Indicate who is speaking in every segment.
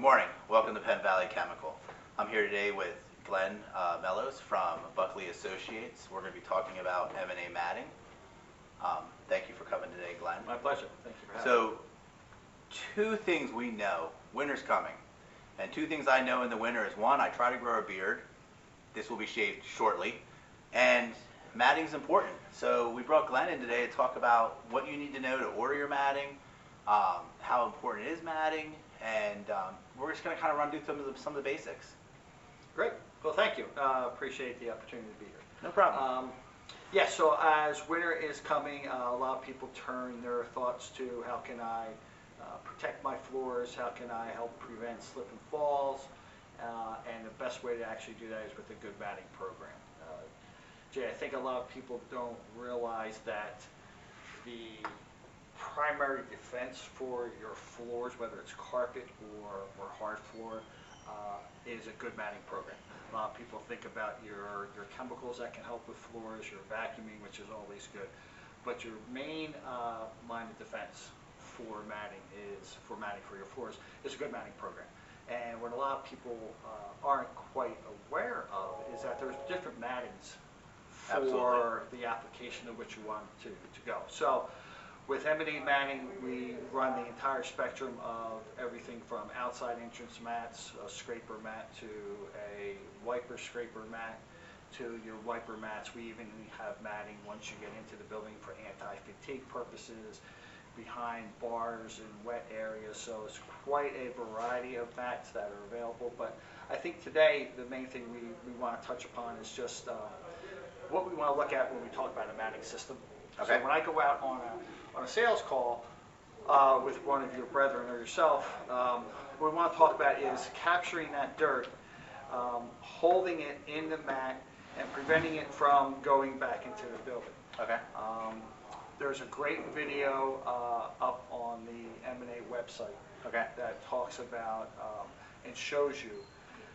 Speaker 1: Good morning. Welcome to Penn Valley Chemical. I'm here today with Glenn Mellows from Buckley Associates. We're going to be talking about M&A matting. Thank you for coming today, Glenn.
Speaker 2: My pleasure. Thank you for having me.
Speaker 1: So, two things we know. Winter's coming. And two things I know in the winter is, one, I try to grow a beard. This will be shaved shortly. And matting's important. So we brought Glenn in today to talk about what you need to know to order your matting, how important is matting, and we're just going to kind of run through some of the basics.
Speaker 2: Great. Well, thank you. Appreciate the opportunity to be here.
Speaker 1: No problem.
Speaker 2: Yes, so as winter is coming, a lot of people turn their thoughts to how can I protect my floors, how can I help prevent slip and falls, and the best way to actually do that is with a good matting program. Jay, I think a lot of people don't realize that the primary defense for your floors, whether it's carpet or hard floor, is a good matting program. A lot of people think about your chemicals that can help with floors, your vacuuming, which is always good, but your main line of defense for matting for your floors is a good matting program. And what a lot of people aren't quite aware of is that there's different mattings for
Speaker 1: Absolutely.
Speaker 2: the application of which you want to go. So with M&A matting, we run the entire spectrum of everything from outside entrance mats, a scraper mat, to a wiper scraper mat, to your wiper mats. We even have matting once you get into the building for anti-fatigue purposes, behind bars and wet areas. So it's quite a variety of mats that are available. But I think today the main thing we want to touch upon is just what we want to look at when we talk about a matting system.
Speaker 1: Okay.
Speaker 2: So when I go out on a sales call with one of your brethren or yourself, what we want to talk about is capturing that dirt, holding it in the mat, and preventing it from going back into the building.
Speaker 1: Okay.
Speaker 2: There's a great video up on the M&A website that talks about and shows you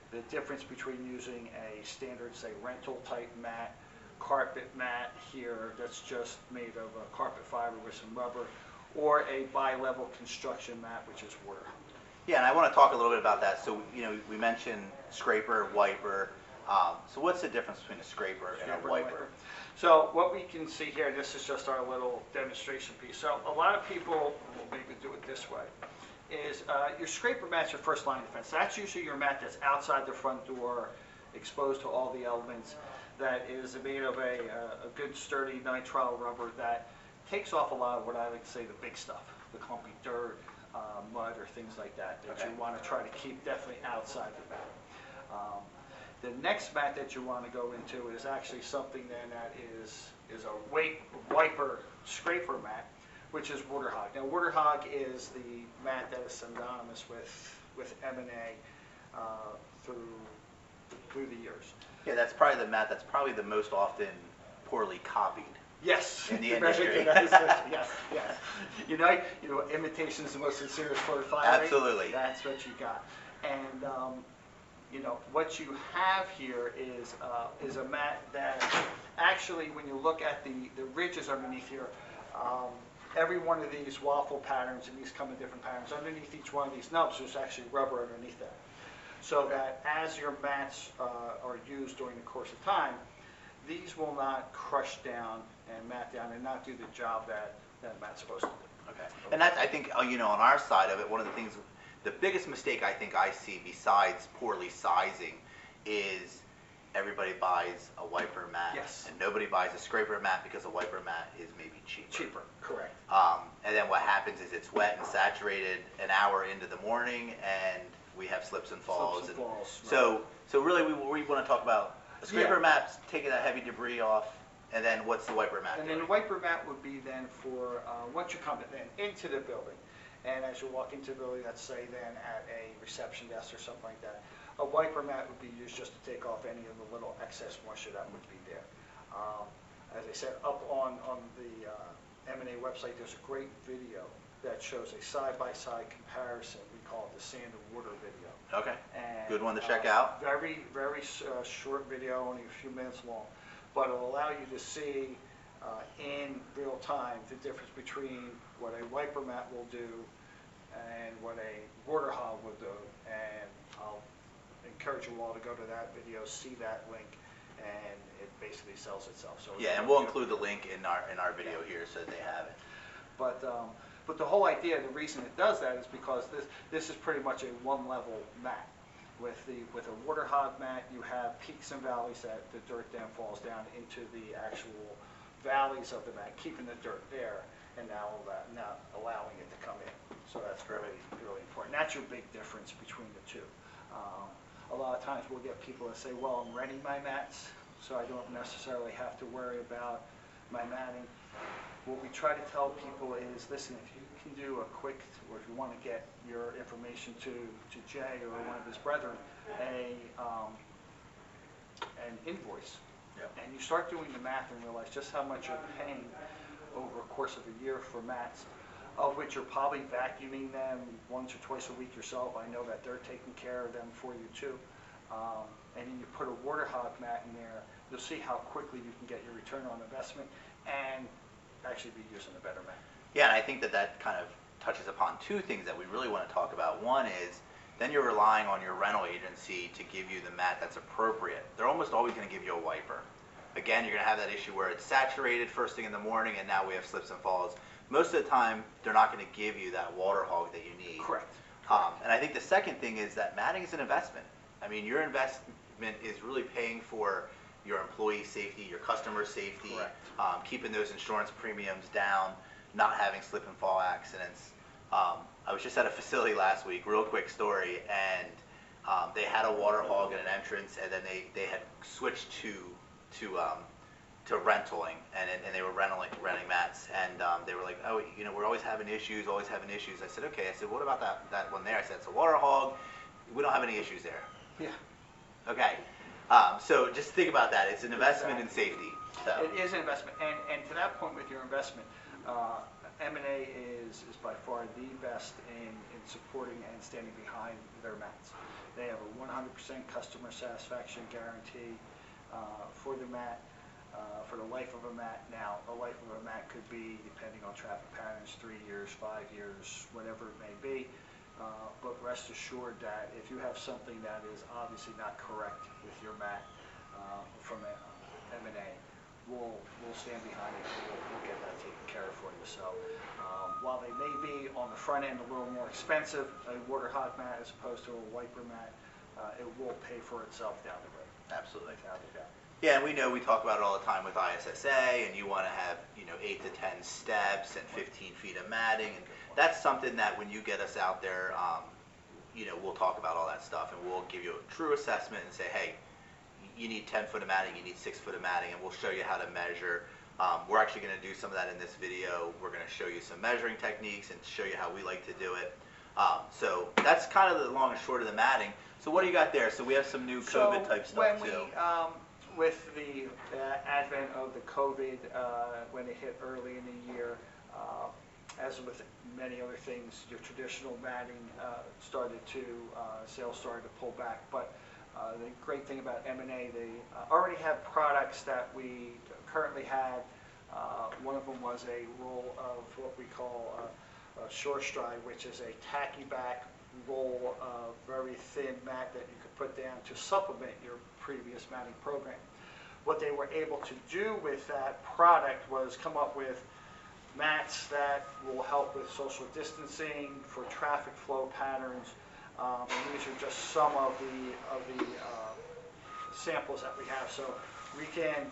Speaker 2: the difference between using a standard, say, rental type mat, carpet mat here that's just made of a carpet fiber with some rubber, or a bi-level construction mat, which is water.
Speaker 1: Yeah, and I want to talk a little bit about that. So, we mentioned scraper, wiper. So what's the difference between a scraper and a wiper?
Speaker 2: So what we can see here, this is just our little demonstration piece. So a lot of people will maybe do it this way, is your scraper mat's your first line of defense. That's usually your mat that's outside the front door, exposed to all the elements, that is made of a good sturdy nitrile rubber that takes off a lot of what I like to say the big stuff, the clumpy dirt, mud, or things like that you want to try to keep definitely outside the mat. The next mat that you want to go into is actually something then that is a wiper scraper mat, which is water hog. Now water hog is the mat that is synonymous with M&A through the years.
Speaker 1: Yeah, that's probably the mat that's probably the most often poorly copied.
Speaker 2: Yes.
Speaker 1: In the industry.
Speaker 2: Yes. You know, imitation is the most sincere sport of firing.
Speaker 1: Absolutely.
Speaker 2: That's what you got. And what you have here is a mat that actually, when you look at the ridges underneath here, every one of these waffle patterns, and these come in different patterns, underneath each one of these nubs, there's actually rubber underneath that. So that as your mats are used during the course of time, these will not crush down and mat down and not do the job that mat's supposed to do.
Speaker 1: Okay. And that's, I think, on our side of it, one of the things, the biggest mistake I think I see besides poorly sizing is everybody buys a wiper mat.
Speaker 2: Yes.
Speaker 1: And nobody buys a scraper mat because a wiper mat is maybe cheaper.
Speaker 2: Cheaper, correct.
Speaker 1: And then what happens is it's wet and saturated an hour into the morning, and we have slips and falls.
Speaker 2: Slips and falls.
Speaker 1: Right. So really we want to talk about a scraper mat's taking that heavy debris off, and then what's the wiper mat?
Speaker 2: And then the wiper mat would be then for once you come into the building, and as you walk into the building, let's say then at a reception desk or something like that, a wiper mat would be used just to take off any of the little excess moisture that would be there. As I said, up on the M&A website, there's a great video that shows a side-by-side comparison. We call it the sand and water video.
Speaker 1: Okay.
Speaker 2: And,
Speaker 1: good one to check out.
Speaker 2: Very short video, only a few minutes long, but it'll allow you to see in real time the difference between what a wiper mat will do and what a water hog would do. And I'll encourage you all to go to that video, see that link, and it basically sells itself. So
Speaker 1: Yeah, and we'll include the link in our video here so that they have it.
Speaker 2: But the whole idea, the reason it does that is because this is pretty much a one-level mat. With a water hog mat, you have peaks and valleys that the dirt then falls down into the actual valleys of the mat, keeping the dirt there, and now allowing it to come in. So that's really, really important. That's your big difference between the two. A lot of times we'll get people that say, well, I'm renting my mats, so I don't necessarily have to worry about my matting. What we try to tell people is, listen, if you can do a quick, or if you want to get your information to Jay or one of his brethren, an invoice, and you start doing the math and realize just how much you're paying over a course of a year for mats, of which you're probably vacuuming them once or twice a week yourself. I know that they're taking care of them for you too. And then you put a water hog mat in there, you'll see how quickly you can get your return on investment and actually be using a better mat.
Speaker 1: Yeah, and I think that kind of touches upon two things that we really want to talk about. One is, then you're relying on your rental agency to give you the mat that's appropriate. They're almost always going to give you a wiper. Again, you're going to have that issue where it's saturated first thing in the morning, and now we have slips and falls. Most of the time, they're not going to give you that water hog that you need.
Speaker 2: Correct.
Speaker 1: And I think the second thing is that matting is an investment. I mean, your investment is really paying for your employee safety, your customer safety, keeping those insurance premiums down, not having slip and fall accidents. I was just at a facility last week, real quick story, and they had a water hog at an entrance, and then they had switched to rentaling, and they were renting mats, and they were like, oh, you know, we're always having issues. I said, okay. I said, what about that one there? I said, it's a water hog. We don't have any issues there.
Speaker 2: Yeah.
Speaker 1: Okay. So just think about that. It's an investment in safety. So.
Speaker 2: It is an investment, and to that point with your investment, M&A is by far the best in supporting and standing behind their mats. They have a 100% customer satisfaction guarantee for the mat, for the life of a mat. Now, the life of a mat could be, depending on traffic patterns, 3 years, 5 years, whatever it may be. But rest assured that if you have something that is obviously not correct with your mat from M&A, we'll stand behind it. We'll get that taken care of for you. So while they may be on the front end a little more expensive, a water hog mat as opposed to a wiper mat, it will pay for itself down the road.
Speaker 1: Absolutely.
Speaker 2: Without a doubt.
Speaker 1: Yeah, and we know we talk about it all the time with ISSA, and you want to have 8 to 10 steps and 15 feet of matting, and that's something that when you get us out there, we'll talk about all that stuff, and we'll give you a true assessment and say, hey, you need 10 foot of matting, you need 6 foot of matting, and we'll show you how to measure. We're actually going to do some of that in this video. We're going to show you some measuring techniques and show you how we like to do it. So that's kind of the long and short of the matting. So what do you got there? So we have some new COVID type stuff too.
Speaker 2: With the advent of the COVID, when it hit early in the year, as with many other things, your traditional matting sales started to pull back. But the great thing about M&A, they already have products that we currently had. One of them was a roll of what we call a shore stride, which is a tacky back roll of very thin mat that you could put down to supplement your previous matting program. What they were able to do with that product was come up with mats that will help with social distancing, for traffic flow patterns, and these are just some of the samples that we have. So we can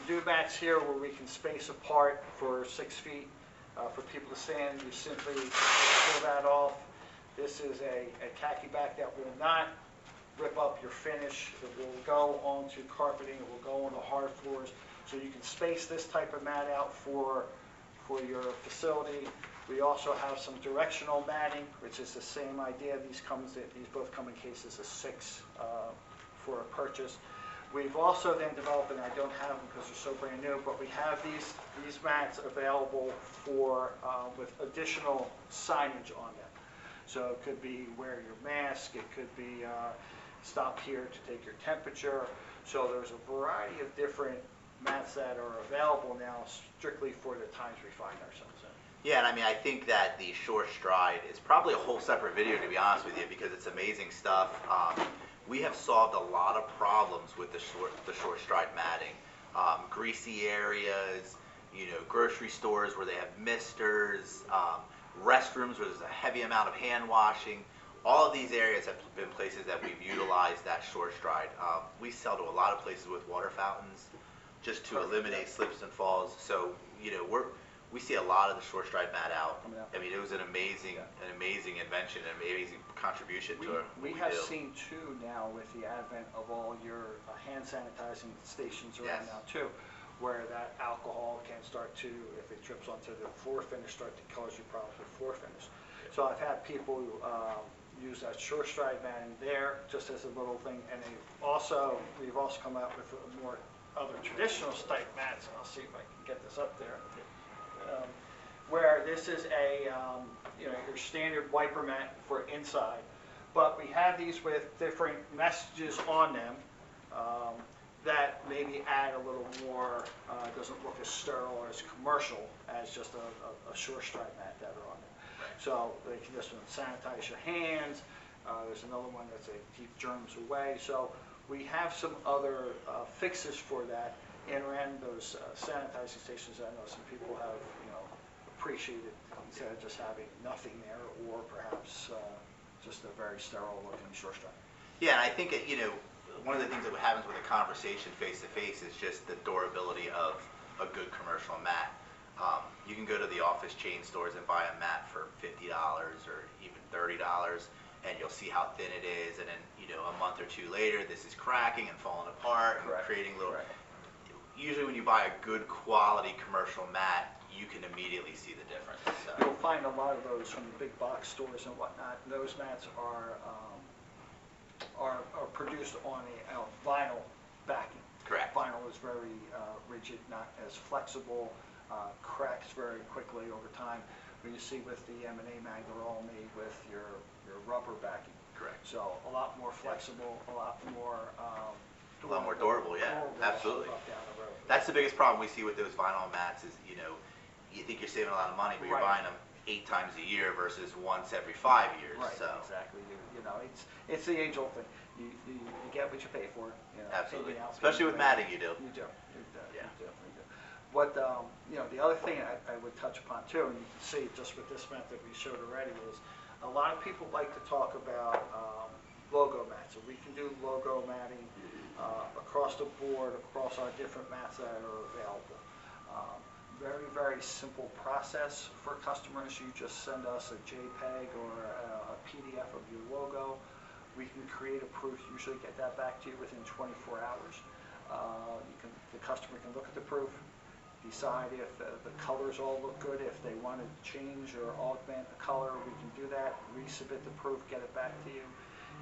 Speaker 2: do mats here where we can space apart for 6 feet for people to stand. You simply pull that off. This is a tacky back that will not rip up your finish. It will go onto carpeting. It will go onto hard floors. So you can space this type of mat out for your facility. We also have some directional matting, which is the same idea. These both come in cases of 6 for a purchase. We've also then developed, and I don't have them because they're so brand new, but we have these mats available for with additional signage on them. So it could be wear your mask, it could be stop here to take your temperature. So there's a variety of different mats that are available now strictly for the times we find ourselves in.
Speaker 1: Yeah, and I mean, I think that the short stride is probably a whole separate video, to be honest with you, because it's amazing stuff. We have solved a lot of problems with the short stride matting. Greasy areas, grocery stores where they have misters, restrooms where there's a heavy amount of hand washing. All of these areas have been places that we've utilized that short stride. We sell to a lot of places with water fountains, just to eliminate slips and falls. So we see a lot of the short stride mat out. I mean, it was an amazing invention, an amazing contribution to what
Speaker 2: We
Speaker 1: we
Speaker 2: have
Speaker 1: do.
Speaker 2: seen too now with the advent of all your hand sanitizing stations around
Speaker 1: Yes.
Speaker 2: now too, where that alcohol can start to, if it drips onto the floor finish, start to cause you problems with floor finish. So I've had people use that short stride matting there just as a little thing, and we've also come out with a more other traditional type mats, and I'll see if I can get this up there. Where this is your standard wiper mat for inside, but we have these with different messages on them that maybe add a little more, doesn't look as sterile or as commercial as just a short stride mat that are on there. So they can just sanitize your hands. There's another one that's a keep germs away. So we have some other fixes for that and around those sanitizing stations. I know some people have appreciated instead of just having nothing there, or perhaps just a very sterile looking short stride.
Speaker 1: Yeah, and I think one of the things that happens with a conversation face to face is just the durability of a good commercial mat. You can go to the office chain stores and buy a mat for $50 or even $30, and you'll see how thin it is, and then a month or two later, this is cracking and falling apart and creating little. Usually, when you buy a good quality commercial mat, you can immediately see the difference. So.
Speaker 2: You'll find a lot of those from the big box stores and whatnot. Those mats are produced on a vinyl backing.
Speaker 1: Correct.
Speaker 2: Vinyl is very rigid, not as flexible, cracks very quickly over time. When you see with the M&A mat, they're all made with your rubber backing.
Speaker 1: Correct.
Speaker 2: So a lot more flexible, a lot more
Speaker 1: durable. Yeah, absolutely. That's the biggest problem we see with those vinyl mats is you think you're saving a lot of money, but you're buying them 8 times a year versus once every 5 years.
Speaker 2: Right,
Speaker 1: so.
Speaker 2: exactly. It's the age-old thing. You get what you pay for.
Speaker 1: Absolutely. Especially with matting, you do.
Speaker 2: You do. You definitely do. But the other thing I would touch upon too, and you can see just with this mat that we showed already, is a lot of people like to talk about logo mats. So we can do logo matting across the board, across our different mats that are available. Very, very simple process for customers. You just send us a JPEG or a PDF of your logo. We can create a proof, usually get that back to you within 24 hours. The customer can look at the proof, decide if the colors all look good, if they want to change or augment the color, we can do that, resubmit the proof, get it back to you,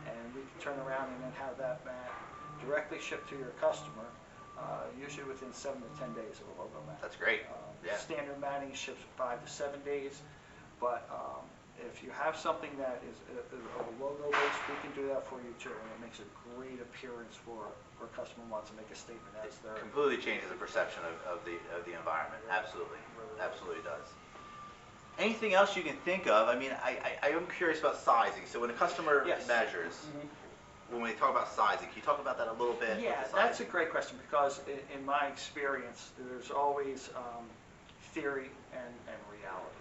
Speaker 2: and we can turn around and then have that mat directly shipped to your customer, usually within 7 to 10 days of a logo mat.
Speaker 1: That's great. Yeah.
Speaker 2: Standard matting ships 5 to 7 days, but if you have something that is a logo base, we can do that for you too, and it makes a great appearance for a customer who wants to make a statement.
Speaker 1: It completely changes the perception of the environment. Absolutely, absolutely does. Anything else you can think of? I mean, I am curious about sizing. So when a customer measures. When we talk about sizing, can you talk about that a little bit?
Speaker 2: Yeah, that's a great question, because in my experience, there's always theory and reality.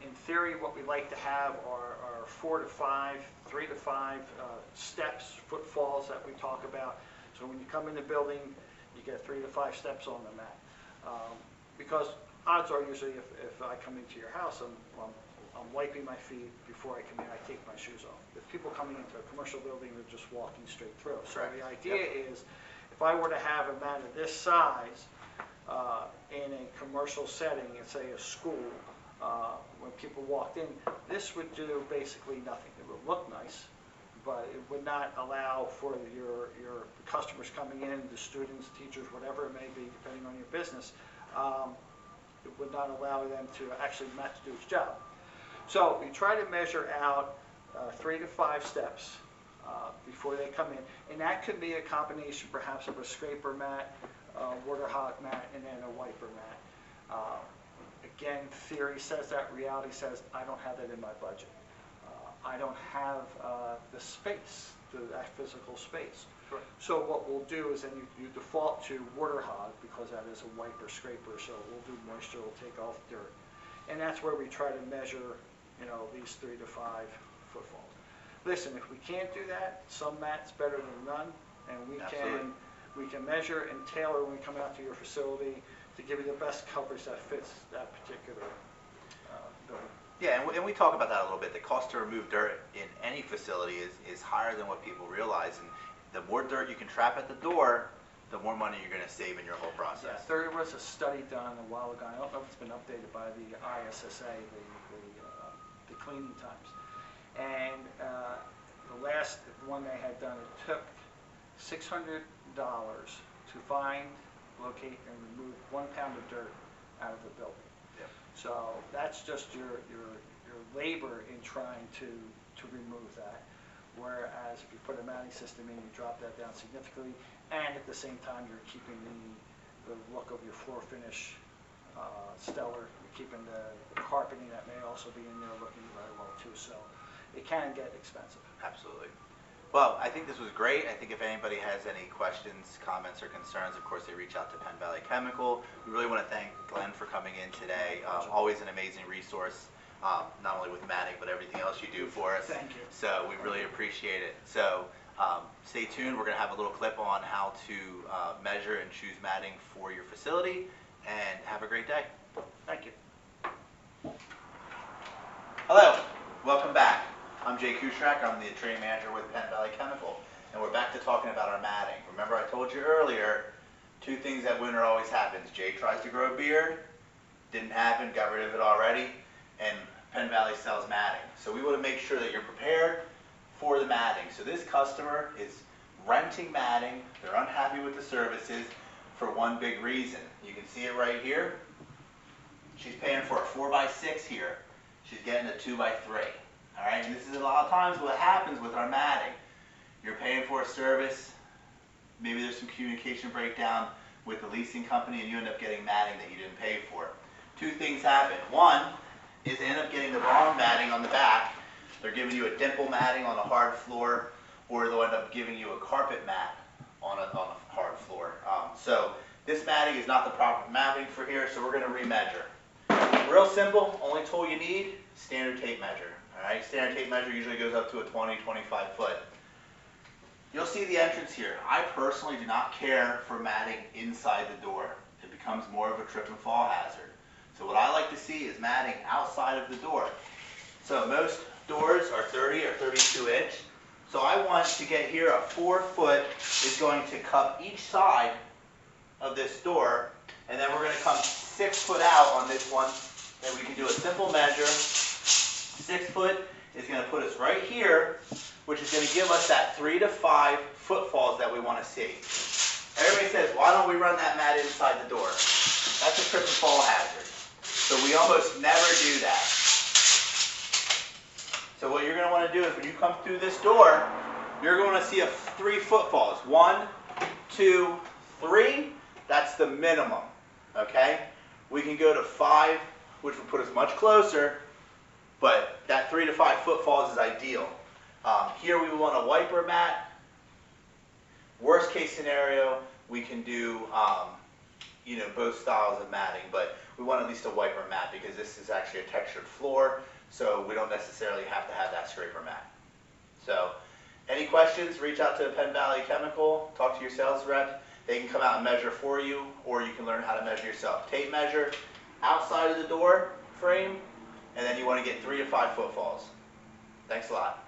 Speaker 2: In theory, what we like to have are 4 to 5, 3 to 5 steps, footfalls that we talk about. So when you come in the building, you get 3 to 5 steps on the mat. Because odds are usually if I come into your house, I'm wiping my feet before I come in. I take my shoes off. If people coming into a commercial building, they're just walking straight through. So the idea is, if I were to have a mat of this size in a commercial setting, and say a school, when people walked in, this would do basically nothing. It would look nice, but it would not allow for your customers coming in, the students, teachers, whatever it may be, depending on your business. It would not allow them to actually match do its job. So we try to measure out 3 to 5 steps before they come in, and that could be a combination perhaps of a scraper mat, water hog mat, and then a wiper mat. Again, theory says that, reality says I don't have that in my budget. I don't have the space, that physical space.
Speaker 1: Sure.
Speaker 2: So what we'll do is then you default to water hog because that is a wiper scraper, so we'll do moisture, we'll take off dirt. And that's where we try to measure, these 3 to 5 footfalls. Listen, if we can't do that, some mats better than none, and
Speaker 1: Absolutely.
Speaker 2: we can measure and tailor when we come out to your facility to give you the best coverage that fits that particular building.
Speaker 1: Yeah, and we talk about that a little bit. The cost to remove dirt in any facility is higher than what people realize. And the more dirt you can trap at the door, the more money you're going to save in your whole process.
Speaker 2: Yes, there was a study done a while ago. I don't know if it's been updated by the ISSA, the cleaning times. And the last one they had done, it took $600 to find, locate, and remove 1 pound of dirt out of the building.
Speaker 1: Yep.
Speaker 2: So that's just your labor in trying to remove that. Whereas if you put a matting system in, you drop that down significantly, and at the same time you're keeping the look of your floor finish stellar. You're keeping the carpeting that may also be in there looking very well too. So it can get expensive.
Speaker 1: Absolutely. Well, I think this was great. I think if anybody has any questions, comments, or concerns, of course, they reach out to Penn Valley Chemical. We really want to thank Glenn for coming in today. Always an amazing resource, not only with matting, but everything else you do for us.
Speaker 2: Thank you.
Speaker 1: So we really appreciate it. So stay tuned. We're going to have a little clip on how to measure and choose matting for your facility. And have a great day.
Speaker 2: Thank you.
Speaker 1: Hello. Welcome back. I'm Jay Kushrak. I'm the training manager with Penn Valley Chemical, and we're back to talking about our matting. Remember I told you earlier, 2 things that winter always happens. Jay tries to grow a beard, didn't happen, got rid of it already, and Penn Valley sells matting. So we want to make sure that you're prepared for the matting. So this customer is renting matting. They're unhappy with the services for one big reason. You can see it right here. She's paying for a 4x6 here. She's getting a 2x3. All right, and this is a lot of times what happens with our matting. You're paying for a service, maybe there's some communication breakdown with the leasing company, and you end up getting matting that you didn't pay for. 2 things happen. One is they end up getting the wrong matting on the back. They're giving you a dimple matting on a hard floor, or they'll end up giving you a carpet mat on a hard floor. So this matting is not the proper matting for here, so we're going to remeasure. Real simple, only tool you need, standard tape measure. All right, standard tape measure usually goes up to a 20, 25 foot. You'll see the entrance here. I personally do not care for matting inside the door. It becomes more of a trip and fall hazard. So what I like to see is matting outside of the door. So most doors are 30 or 32 inch. So I want to get here a 4 foot is going to cup each side of this door, and then we're going to come 6 foot out on this one, and we can do a simple measure. 6 foot is going to put us right here, which is going to give us that 3 to 5 footfalls that we want to see. Everybody says, why don't we run that mat inside the door? That's a trip and fall hazard. So we almost never do that. So what you're going to want to do is when you come through this door, you're going to see 3 footfalls. 1, 2, 3. That's the minimum. Okay? We can go to 5, which will put us much closer, but that 3 to 5 footfalls is ideal. Here we want a wiper mat. Worst case scenario, we can do both styles of matting, but we want at least a wiper mat because this is actually a textured floor, so we don't necessarily have to have that scraper mat. So any questions, reach out to Penn Valley Chemical, talk to your sales rep. They can come out and measure for you, or you can learn how to measure yourself. Tape measure outside of the door frame, and then you want to get 3 to 5 footfalls. Thanks a lot.